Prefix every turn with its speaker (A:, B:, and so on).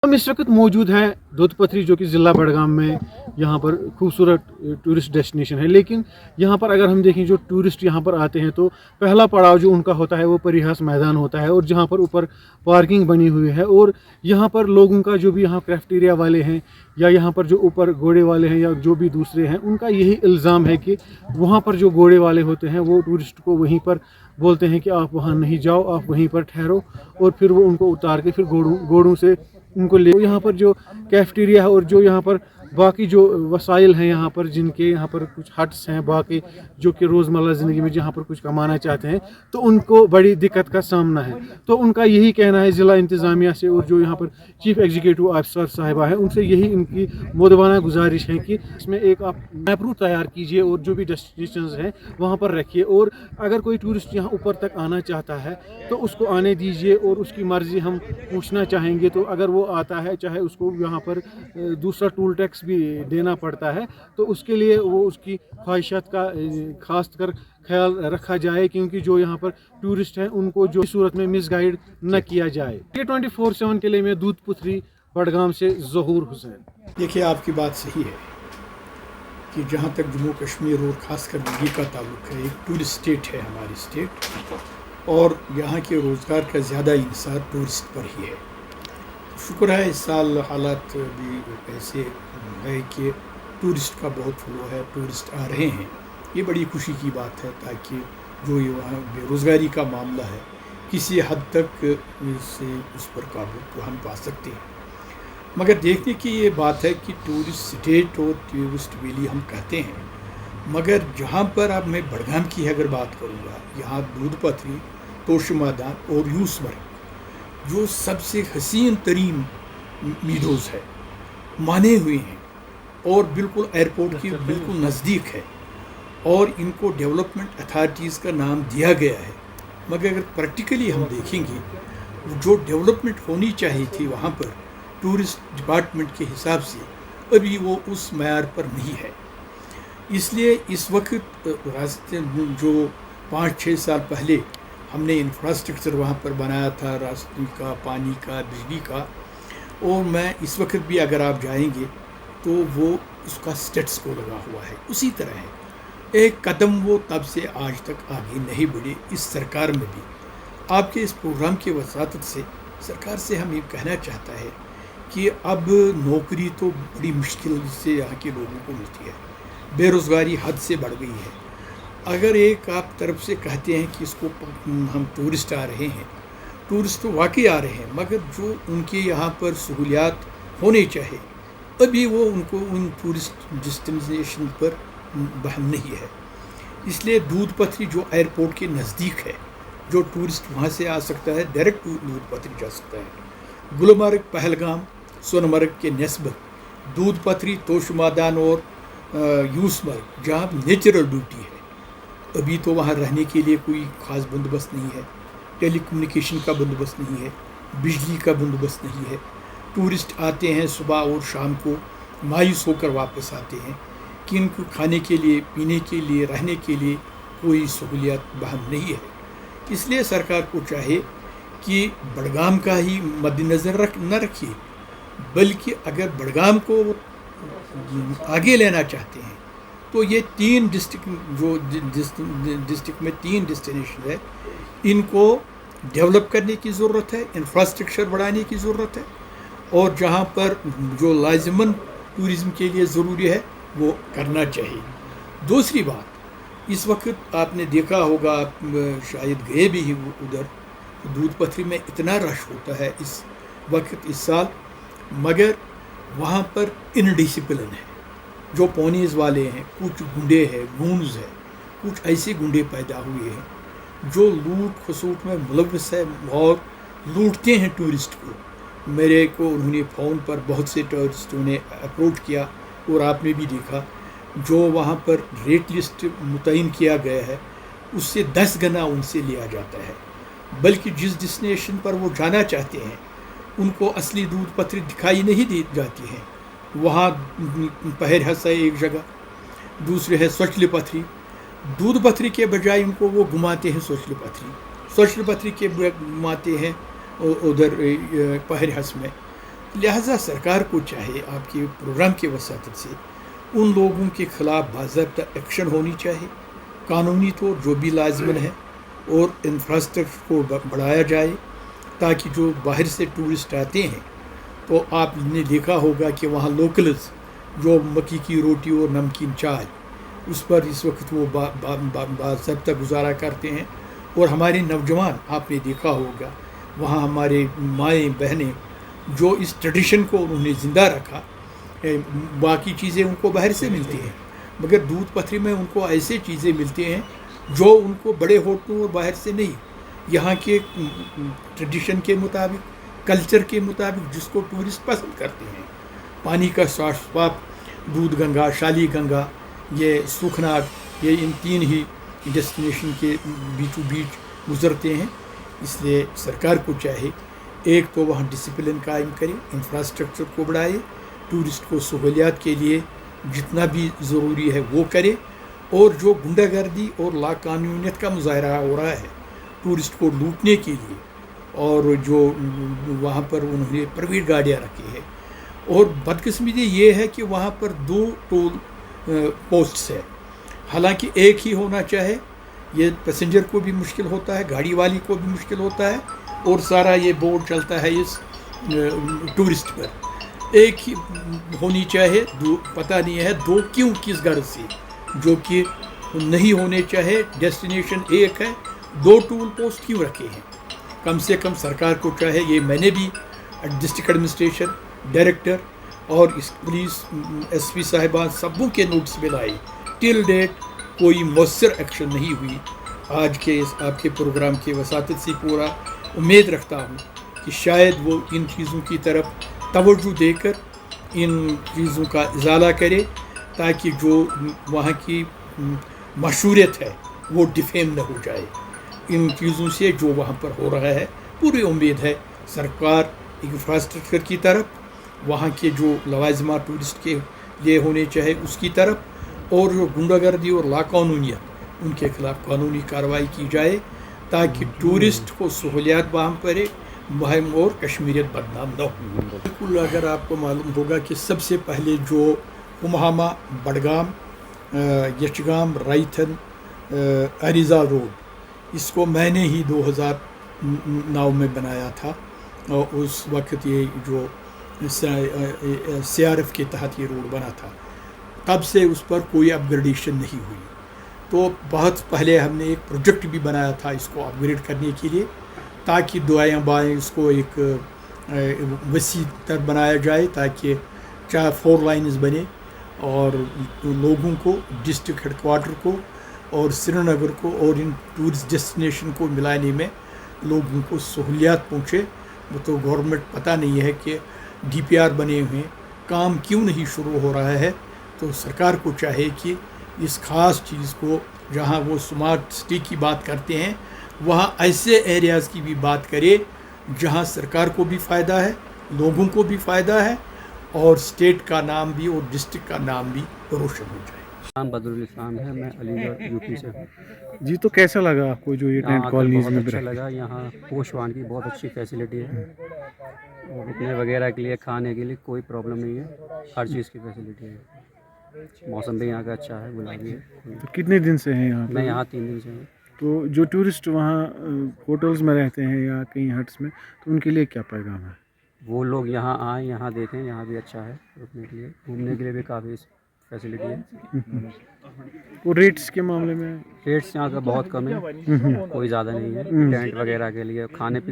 A: हम इस वक्त मौजूद हैं दूध पथरी जो कि ज़िला बड़गाम में यहाँ पर खूबसूरत टूरिस्ट डेस्टिनेशन है। लेकिन यहाँ पर अगर हम देखें जो टूरिस्ट यहाँ पर आते हैं तो पहला पड़ाव जो उनका होता है वो परिहास मैदान होता है, और जहाँ पर ऊपर पार्किंग बनी हुई है। और यहाँ पर लोगों का जो भी यहाँ क्राफ्टेरिया वाले हैं या यहाँ पर जो ऊपर घोड़े वाले हैं या जो भी दूसरे हैं, उनका यही इल्ज़ाम है कि वहाँ पर जो घोड़े वाले होते हैं वो टूरिस्ट को वहीं पर बोलते हैं कि आप वहाँ नहीं जाओ, आप वहीं पर ठहरो, और फिर वो उनको उतार के फिर घोड़ों से उनको ले। यहाँ पर जो कैफेटेरिया है और जो यहाँ पर बाकी जो वसाइल हैं यहाँ पर, जिनके यहाँ पर कुछ हट्स हैं बाकी जो कि रोज़मर्रा ज़िंदगी में जहाँ पर कुछ कमाना चाहते हैं, तो उनको बड़ी दिक्कत का सामना है। तो उनका यही कहना है ज़िला इंतज़ामिया से और जो यहाँ पर चीफ एग्जीक्यूटिव ऑफिसर साहिबा है उनसे, यही इनकी मोदबाना गुजारिश है कि इसमें एक आप मैप रूट तैयार कीजिए और जो भी डेस्टिनेशंस हैं वहाँ पर रखिए। और अगर कोई टूरिस्ट यहाँ ऊपर तक आना चाहता है तो उसको आने दीजिए, और उसकी मर्ज़ी हम पूछना चाहेंगे तो अगर वो आता है, चाहे उसको यहाँ पर दूसरा टूल टैक्स भी देना पड़ता है, तो उसके लिए वो उसकी ख्वाहिशात का खास कर ख्याल रखा जाए, क्योंकि जो यहाँ पर टूरिस्ट हैं उनको जो सूरत में मिसगाइड न किया जाए। ये 24/7 के लिए मैं दूध पुथरी बड़गाम से ज़हूर हुसैन।
B: देखिए, आपकी बात सही है कि जहाँ तक जम्मू कश्मीर और ख़ासकर दिल्ली का ताल्लुक है, एक टूरिस्ट स्टेट है हमारी स्टेट, और यहाँ के रोज़गार का ज़्यादा इंसार टूरिस्ट पर ही है। शुक्र है इस साल हालात भी ऐसे है कि टूरिस्ट का बहुत फ्लो है, टूरिस्ट आ रहे हैं। ये बड़ी खुशी की बात है, ताकि जो ये वहाँ बेरोज़गारी का मामला है किसी हद तक इससे उस पर काबू तो हम पा सकते हैं। मगर देखने की ये बात है कि टूरिस्ट स्टेट और टूरिस्ट वैली हम कहते हैं, मगर जहाँ पर अब मैं बड़गाम की अगर बात करूँगा, यहाँ दूध पथरी, तोशमादान और यूसमर्ग जो सबसे हसीन तरीन मीडोज़ है, माने हुए हैं और बिल्कुल एयरपोर्ट की बिल्कुल नज़दीक है, और इनको डेवलपमेंट अथॉरिटीज़ का नाम दिया गया है। मगर अगर प्रैक्टिकली हम देखेंगे जो डेवलपमेंट होनी चाहिए थी वहाँ पर टूरिस्ट डिपार्टमेंट के हिसाब से अभी वो उस मैयार पर नहीं है। इसलिए इस वक्त रास्ते जो 5-6 साल पहले हमने इंफ्रास्ट्रक्चर वहाँ पर बनाया था, रास्ते का, पानी का, बिजली का, और मैं इस वक्त भी अगर आप जाएंगे तो वो उसका स्टेटस को लगा हुआ है, उसी तरह है। एक कदम वो तब से आज तक आगे नहीं बढ़े इस सरकार में भी। आपके इस प्रोग्राम की वसातत से सरकार से हम ये कहना चाहता है कि अब नौकरी तो बड़ी मुश्किल से यहाँ के लोगों को मिलती है, बेरोज़गारी हद से बढ़ गई है। अगर एक आप तरफ से कहते हैं कि इसको हम टूरिस्ट आ रहे हैं, टूरिस्ट तो वाकई आ रहे हैं, मगर जो उनके यहाँ पर सहूलियात होने चाहिए अभी वो उनको उन टूरिस्ट डेस्टिनेशन पर बहम नहीं है। इसलिए दूध पथरी जो एयरपोर्ट के नज़दीक है, जो टूरिस्ट वहाँ से आ सकता है, डायरेक्ट दूध पथरी जा सकता है। गुलमर्ग, पहलगाम, सोनमर्ग के नस्बत दूध पथरी, तोशमादान और यूसमर्ग जहाँ नेचुरल ब्यूटी है, अभी तो वहाँ रहने के लिए कोई ख़ास बंदोबस्त नहीं है, टेली कम्युनिकेशन का बंदोबस्त नहीं है, बिजली का बंदोबस्त नहीं है। टूरिस्ट आते हैं सुबह और शाम को, मायूस होकर वापस आते हैं कि इनको खाने के लिए, पीने के लिए, रहने के लिए कोई सहूलियत बहाल नहीं है। इसलिए सरकार को चाहे कि बड़गाम का ही मद्देनज़र न रखिए, बल्कि अगर बड़गाम को आगे लेना चाहते हैं तो ये 3 डिस्ट्रिक्ट जो डिस्ट्रिक्ट में 3 डेस्टिनेशन है, इनको डेवलप करने की ज़रूरत है, इंफ्रास्ट्रक्चर बढ़ाने की ज़रूरत है, और जहाँ पर जो लाजिमन टूरिज़म के लिए ज़रूरी है वो करना चाहिए। दूसरी बात, इस वक्त आपने देखा होगा, आप शायद गए भी ही उधर, दूध पथरी में इतना रश होता है इस वक्त इस साल, मगर वहाँ पर इनडिसिप्लिन है। जो पोनीज़ वाले हैं, कुछ गुंडे हैं, गूंज है, कुछ ऐसे गुंडे पैदा हुए हैं जो लूट खसूट में मुलव्वस है और लूटते हैं टूरिस्ट को। मेरे को उन्होंने फ़ोन पर बहुत से टूरिस्टों ने अप्रोच किया, और आपने भी देखा जो वहाँ पर रेट लिस्ट मुतय्यन किया गया है उससे 10 गुना उनसे लिया जाता है, बल्कि जिस डेस्टिनेशन पर वो जाना चाहते हैं उनको असली दूध पथरी दिखाई नहीं दी जाती है। वहाँ पहर हंस है एक जगह, दूसरे है स्वचल पथरी, दूध पथरी के बजाय उनको वो घुमाते हैं स्वचल पथरी के घुमाते हैं उधर पहर हंस में। لہذا سرکار کو چاہے آپ کے پروگرام کے وساطت سے ان لوگوں کے خلاف باضابطہ ایکشن ہونی چاہیے، قانونی طور جو بھی لازمن ہے، اور انفراسٹرکچر کو بڑھایا جائے تاکہ جو باہر سے ٹورسٹ آتے ہیں تو آپ نے دیکھا ہوگا کہ وہاں لوکلز جو مکی کی روٹی اور نمکین چائے اس پر اس وقت وہ باضابطہ گزارا کرتے ہیں، اور ہمارے نوجوان آپ نے دیکھا ہوگا وہاں ہمارے مائیں بہنیں جو اس ٹریڈیشن کو انہوں نے زندہ رکھا، باقی چیزیں ان کو باہر سے ملتی ہیں مگر دودھ پتھری میں ان کو ایسے چیزیں ملتی ہیں جو ان کو بڑے ہوٹلوں اور باہر سے نہیں، یہاں کے ٹریڈیشن کے مطابق، کلچر کے مطابق جس کو ٹورسٹ پسند کرتے ہیں، پانی کا صاف شفاف دودھ گنگا، شالی گنگا، یہ سوکھناگ، یہ ان تین ہی ڈیسٹینیشن کے بیچوں بیچ گزرتے ہیں۔ اس لیے سرکار کو چاہے ایک تو وہاں ڈسپلن قائم کرے، انفراسٹرکچر کو بڑھائے، ٹورسٹ کو سہولیات کے لیے جتنا بھی ضروری ہے وہ کرے، اور جو گنڈہ گردی اور لاقانونیت کا مظاہرہ ہو رہا ہے ٹورسٹ کو لوٹنے کے لیے، اور جو وہاں پر انہوں نے پرائیویٹ گاڑیاں رکھی ہے، اور بدقسمتی یہ ہے کہ وہاں پر 2 ٹول پوسٹس ہے، حالانکہ ایک ہی ہونا چاہے، یہ پیسنجر کو بھی مشکل ہوتا ہے، گاڑی والی کو بھی مشکل ہوتا ہے، اور سارا یہ بورڈ چلتا ہے اس ٹورسٹ پر، ایک ہی ہونی چاہے، پتہ نہیں ہے 2 کیوں کس غرض سے، جو کہ نہیں ہونے چاہے، ڈیسٹینیشن ایک ہے، 2 ٹول پوسٹ کیوں رکھے ہیں؟ کم سے کم سرکار کو چاہے، یہ میں نے بھی ڈسٹرکٹ ایڈمنسٹریشن ڈائریکٹر اور اس پولیس ایس پی صاحبان سبوں کے نوٹس میں لائے، ٹل ڈیٹ کوئی مؤثر ایکشن نہیں ہوئی۔ آج کے اس آپ کے پروگرام کے وساطت سے پورا امید رکھتا ہوں کہ شاید وہ ان چیزوں کی طرف توجہ دے کر ان چیزوں کا ازالہ کرے، تاکہ جو وہاں کی مشہوریت ہے وہ ڈیفیم نہ ہو جائے ان چیزوں سے جو وہاں پر ہو رہا ہے۔ پوری امید ہے سرکار انفراسٹرکچر کی طرف، وہاں کے جو لوازمات ٹورسٹ کے لیے ہونے چاہے اس کی طرف، اور جو گنڈہ گردی اور لاقانونیت ان کے خلاف قانونی کارروائی کی جائے تاکہ ٹورسٹ کو سہولیات فراہم کرے، مہم اور کشمیریت بدنام نہ ہو۔ بالکل، اگر آپ کو معلوم ہوگا کہ سب سے پہلے جو کمہامہ، بڈگام، یچگام، رائتھن، اریزا روڈ، اس کو میں نے ہی 2009 میں بنایا تھا، اور اس وقت یہ جو سی آر ایف کے تحت یہ روڈ بنا تھا، تب سے اس پر کوئی اپ گریڈیشن نہیں ہوئی۔ تو بہت پہلے ہم نے ایک پروجیکٹ بھی بنایا تھا اس کو اپ گریڈ کرنے کے لیے، تاکہ دائیں بائیں اس کو ایک وسیع تر بنایا جائے، تاکہ 4 لائنز بنے اور لوگوں کو ڈسٹرکٹ ہیڈ کوارٹر کو اور سری نگر کو اور ان ٹورسٹ ڈیسٹینیشن کو ملانے میں لوگوں کو سہولیات پہنچے۔ وہ تو گورنمنٹ پتہ نہیں ہے کہ ڈی پی آر بنے ہوئے کام کیوں نہیں شروع ہو رہا ہے، تو سرکار کو چاہے کہ اس خاص چیز کو، جہاں وہ سمارٹ سٹی کی بات کرتے ہیں، وہاں ایسے ایریاز کی بھی بات کرے جہاں سرکار کو بھی فائدہ ہے، لوگوں کو بھی فائدہ ہے، اور اسٹیٹ کا نام بھی اور ڈسٹرکٹ کا نام بھی روشن ہو جائے۔
C: نام بدرالاسلام ہے، میں علی گڑھ یو پی سے ہوں۔
A: جی، تو کیسا لگا آپ کو جو یہ
C: یہاں
A: ٹینٹ
C: آ کر
A: کالونیز
C: بہت
A: میں
C: اچھا
A: رہتے
C: لگا، یہاں پوشوان کی بہت اچھی فیسلٹی ہے، اور رکنے وغیرہ کے لیے، کھانے کے لیے کوئی پرابلم نہیں ہے، ہر چیز کی فیسلٹی ہے، موسم بھی یہاں کا اچھا ہے، گلابی ہے۔
A: تو کتنے دن سے ہیں یہاں
C: میں
A: پہ؟
C: یہاں 3 دن سے ہوں۔
A: تو جو ٹورسٹ وہاں ہوٹلز میں رہتے ہیں یا کہیں ہٹس میں، تو ان کے لیے کیا پیغام ہے؟
C: وہ لوگ یہاں آئیں، یہاں دیکھیں، یہاں بھی اچھا ہے رکنے کے لیے، گھومنے کے لیے بھی کافی فیسلٹی ہے۔
A: اور ریٹس کے معاملے میں؟
C: ریٹس یہاں کا بہت کم ہے، کوئی زیادہ نہیں ہے، ٹینٹ وغیرہ کے لیے، کھانے پہ